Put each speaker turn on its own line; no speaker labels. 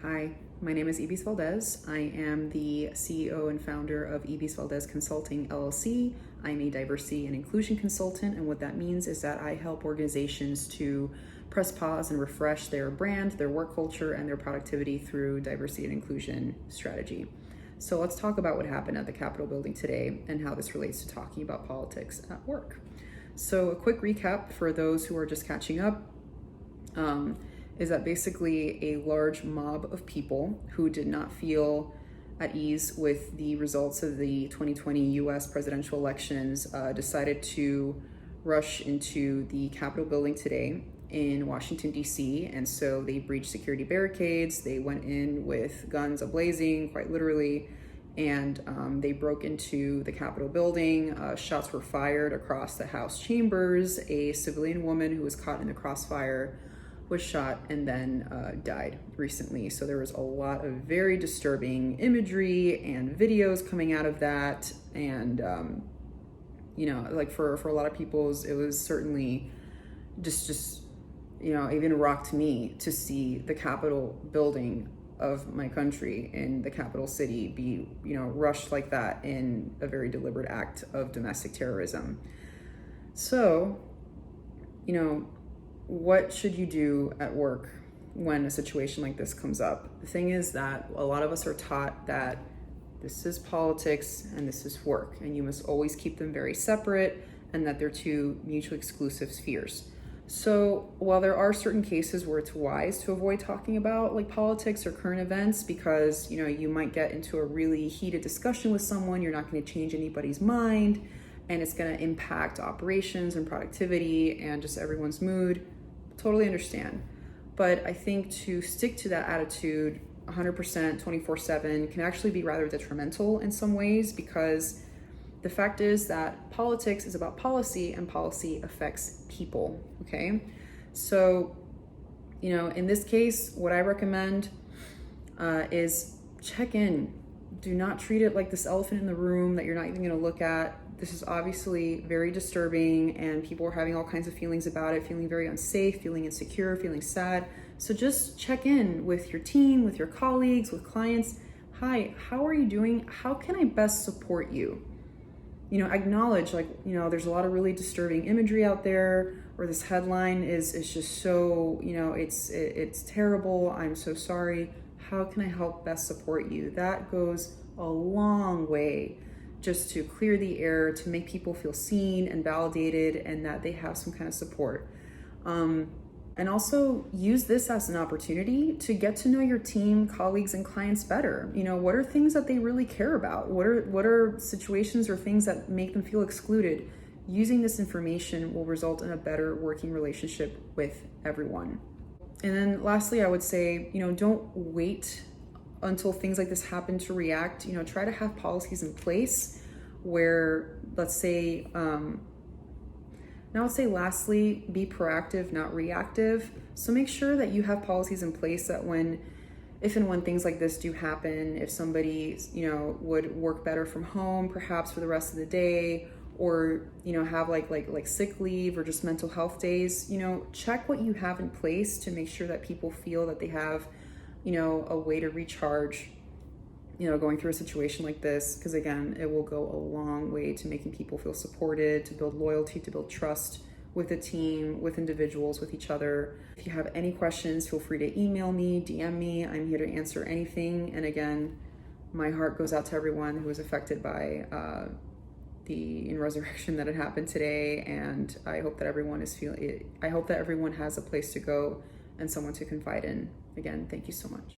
Hi, my name is Ibis Valdes. I am the CEO and founder of Ibis Valdes Consulting LLC. I'm a diversity and inclusion consultant, and what that means is that I help organizations to press pause and refresh their brand, their work culture, and their productivity through diversity and inclusion strategy. So let's talk about what happened at the Capitol building today and how this relates to talking about politics at work. So a quick recap for those who are just catching up. Is that basically a large mob of people who did not feel at ease with the results of the 2020 US presidential elections decided to rush into the Capitol building today in Washington, D.C. And so they breached security barricades. They went in with guns ablazing, quite literally, and they broke into the Capitol building. Shots were fired across the House chambers. A civilian woman who was caught in the crossfire was shot and then died recently. So there was a lot of very disturbing imagery and videos coming out of that. And, like for a lot of people, it was certainly just even rocked me to see the Capitol building of my country in the capital city be, rushed like that in a very deliberate act of domestic terrorism. So, what should you do at work when a situation like this comes up? The thing is that a lot of us are taught that this is politics and this is work, and you must always keep them very separate, and that they're two mutually exclusive spheres. So while there are certain cases where it's wise to avoid talking about like politics or current events because you might get into a really heated discussion with someone, you're not going to change anybody's mind, and it's going to impact operations and productivity and just everyone's mood. Totally understand. But I think to stick to that attitude 100% 24/7 can actually be rather detrimental in some ways, because the fact is that politics is about policy and policy affects people. Okay. So, in this case, what I recommend is check in. Do not treat it like this elephant in the room that you're not even going to look at. This is obviously very disturbing, and people are having all kinds of feelings about it, feeling very unsafe, feeling insecure, feeling sad. So just check in with your team, with your colleagues, with clients. Hi, how are you doing? How can I best support you? Acknowledge there's a lot of really disturbing imagery out there, or this headline is just so, it's terrible. I'm so sorry. How can I help best support you? That goes a long way just to clear the air, to make people feel seen and validated and that they have some kind of support. And also use this as an opportunity to get to know your team, colleagues, and clients better. What are things that they really care about? What are situations or things that make them feel excluded? Using this information will result in a better working relationship with everyone. And then lastly, I would say, don't wait until things like this happen to react. Try to have policies in place where, let's say, now I'd say lastly, be proactive, not reactive. So make sure that you have policies in place that if and when things like this do happen, if somebody, would work better from home, perhaps for the rest of the day, or, have like sick leave or just mental health days, check what you have in place to make sure that people feel that they have, a way to recharge, going through a situation like this, because again, it will go a long way to making people feel supported, to build loyalty, to build trust with the team, with individuals, with each other. If you have any questions, feel free to email me, DM me. I'm here to answer anything. And again, my heart goes out to everyone who was affected by the resurrection that had happened today. And I hope that everyone has a place to go and someone to confide in. Again, thank you so much.